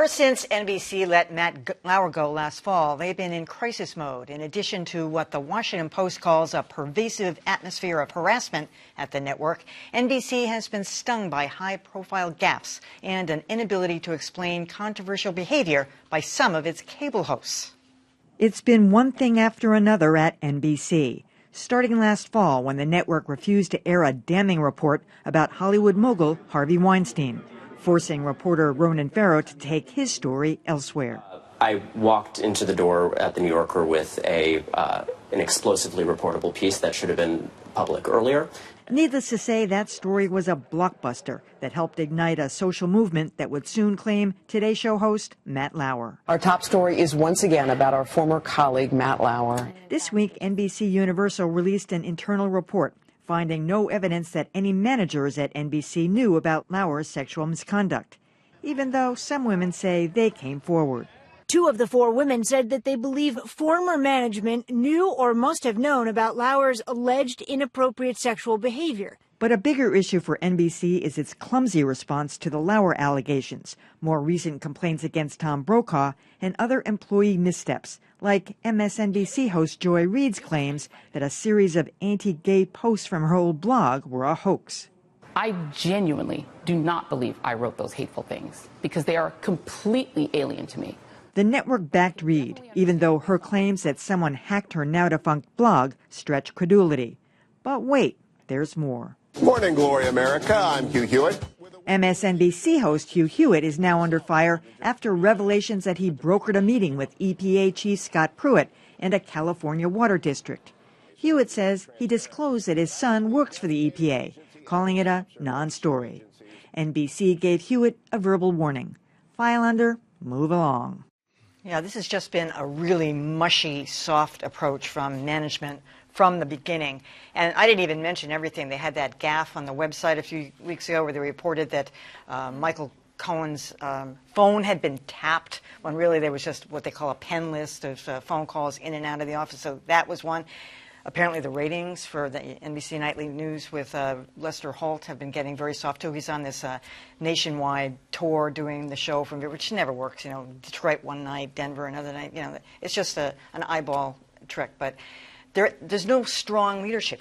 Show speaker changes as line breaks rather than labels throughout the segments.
Ever since NBC let Matt Lauer go last fall, they've been in crisis mode. In addition to what the Washington Post calls a pervasive atmosphere of harassment at the network, NBC has been stung by high-profile gaffes and an inability to explain controversial behavior by some of its cable hosts.
It's been one thing after another at NBC, starting last fall when the network refused to air a damning report about Hollywood mogul Harvey Weinstein, forcing reporter Ronan Farrow to take his story elsewhere.
I walked into the door at the New Yorker with an explosively reportable piece that should have been public earlier.
Needless to say, that story was a blockbuster that helped ignite a social movement that would soon claim Today Show host Matt Lauer.
Our top story is once again about our former colleague Matt Lauer.
This week, NBCUniversal released an internal report finding no evidence that any managers at NBC knew about Lauer's sexual misconduct, even though some women say they came forward.
2 of the 4 women said that they believe former management knew or must have known about Lauer's alleged inappropriate sexual behavior.
But a bigger issue for NBC is its clumsy response to the Lauer allegations, more recent complaints against Tom Brokaw, and other employee missteps, like MSNBC host Joy Reid's claims that a series of anti-gay posts from her old blog were a hoax.
I genuinely do not believe I wrote those hateful things because they are completely alien to me.
The network backed Reid, even though her claims that someone hacked her now-defunct blog stretch credulity. But wait, there's more.
Morning, Glory America. I'm Hugh Hewitt.
MSNBC host Hugh Hewitt is now under fire after revelations that he brokered a meeting with EPA Chief Scott Pruitt and a California water district. Hewitt says he disclosed that his son works for the EPA, calling it a non-story. NBC gave Hewitt a verbal warning. File under, move along.
Yeah, this has just been a really mushy, soft approach from management from the beginning. And I didn't even mention everything. They had that gaffe on the website a few weeks ago where they reported that Michael Cohen's phone had been tapped when really there was just what they call a pen list of phone calls in and out of the office. So that was one. Apparently the ratings for the NBC Nightly News with Lester Holt have been getting very soft, too. He's on this nationwide tour doing the show from which never works. You know, Detroit one night, Denver another night. You know, it's just an eyeball trick. But there's no strong leadership.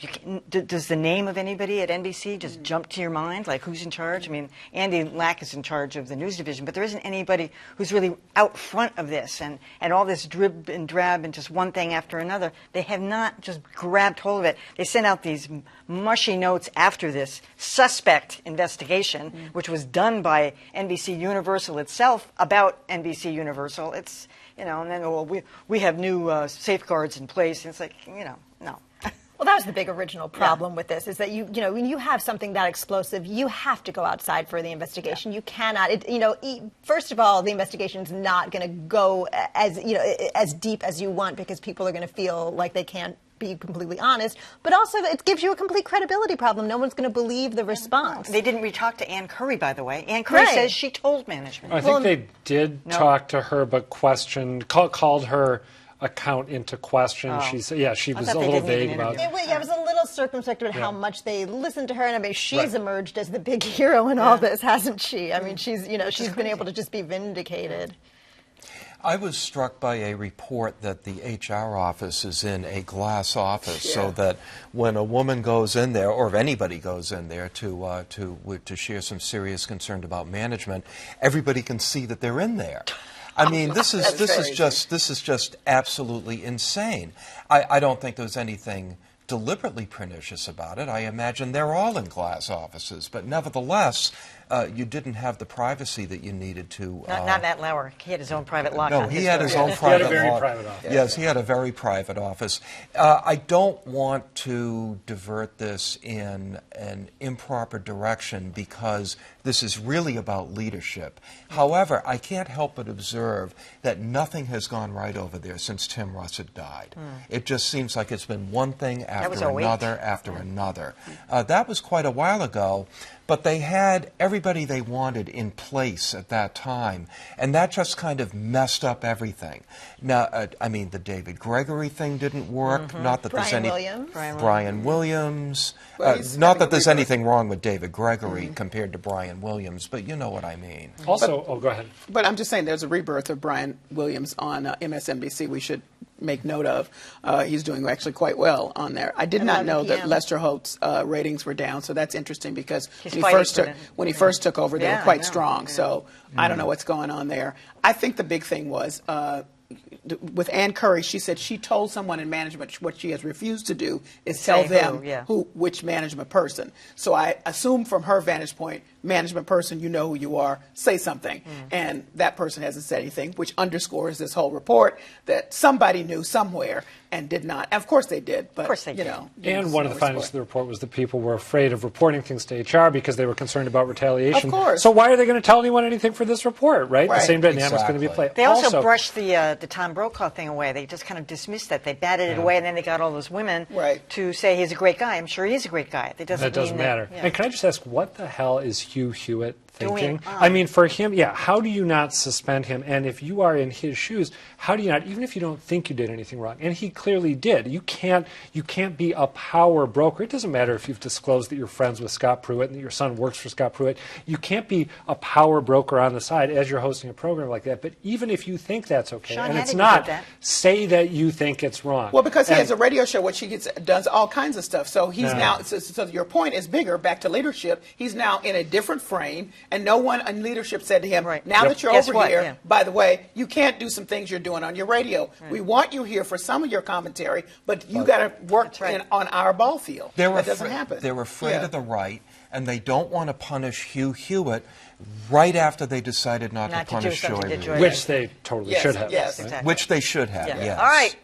Does the name of anybody at NBC just jump to your mind? Like, who's in charge? I mean, Andy Lack is in charge of the news division, but there isn't anybody who's really out front of this. And all this drib and drab and just one thing after another, they have not just grabbed hold of it. They sent out these mushy notes after this suspect investigation, which was done by NBCUniversal itself about NBCUniversal. It's, you know, and then, well, we have new safeguards in place. And it's like, you know, no.
Well, that was the big original problem with this, is that you know, when you have something that explosive, you have to go outside for the investigation. You cannot, first of all, the investigation is not going to go as deep as you want because people are going to feel like they can't be completely honest, but also it gives you a complete credibility problem. No one's going to believe the response.
They didn't re-talk to Ann Curry, by the way. Ann Curry says she told management.
I think they did talk to her, but called her account into question. She said, she was a little vague about it.
It was a little circumspect about how much they listened to her, and I mean, she's emerged as the big hero in all this, hasn't she? I mean, she's been able to just be vindicated.
I was struck by a report that the HR office is in a glass office, so that when a woman goes in there, or if anybody goes in there to share some serious concern about management, everybody can see that they're in there. I mean, this is just absolutely insane. I don't think there's anything deliberately pernicious about it. I imagine they're all in glass offices, but nevertheless, you didn't have the privacy that you needed to.
Not Matt Lauer. He had his own private lock.
No, he had his own private office. He had a very private office. Yes, he had a very private office. I don't want to divert this in an improper direction because this is really about leadership. However, I can't help but observe that nothing has gone right over there since Tim Russert died. It just seems like it's been one thing after another after another. That was quite a while ago. but they had everybody they wanted in place at that time, and that just kind of messed up everything. Now, I mean, the David Gregory thing didn't work. Not that there's any Brian Williams. Not that there's anything wrong with David Gregory compared to Brian Williams, but you know what I mean.
Also, go ahead.
But I'm just saying, there's a rebirth of Brian Williams on MSNBC. We should make note of. He's doing actually quite well on there. I did not know that Lester Holt's ratings were down, so that's interesting because when he first took over, they were quite strong. So I don't know what's going on there. I think the big thing was with Ann Curry, she said she told someone in management what she has refused to do is tell them which management person. So I assume from her vantage point, management person, you know who you are, say something. And that person hasn't said anything, which underscores this whole report that somebody knew somewhere and did not. And of course they did, but you know.
And one of the findings of the report was that people were afraid of reporting things to HR because they were concerned about retaliation.
Of course.
So why are they going to tell anyone anything for this report, right? The same dynamic's going to be played.
They also brushed the Tom Brokaw thing away. They just kind of dismissed that. They batted it away, and then they got all those women to say he's a great guy. I'm sure he is a great guy. That doesn't
matter. And can I just ask, what the hell is Hugh Hewitt thinking? I mean, for him, how do you not suspend him? And if you are in his shoes, how do you not, even if you don't think you did anything wrong, and he clearly did, you can't be a power broker. It doesn't matter if you've disclosed that you're friends with Scott Pruitt and that your son works for Scott Pruitt. You can't be a power broker on the side as you're hosting a program like that. But even if you think that's okay, and it's not, say that you think it's wrong.
Well, because he has a radio show which he does all kinds of stuff. So he's now, so your point is bigger, back to leadership. He's now in a different frame, and no one in leadership said to him, now that you're over here, by the way, you can't do some things you're doing on your radio. We want you here for some of your commentary, but you got to work on our ball field. That doesn't happen.
They're afraid of the right, and they don't want to punish Hugh Hewitt right after they decided not to punish Joy Reid.
Which they totally should have.
Yes, exactly.
Which they should have, yes.
All right.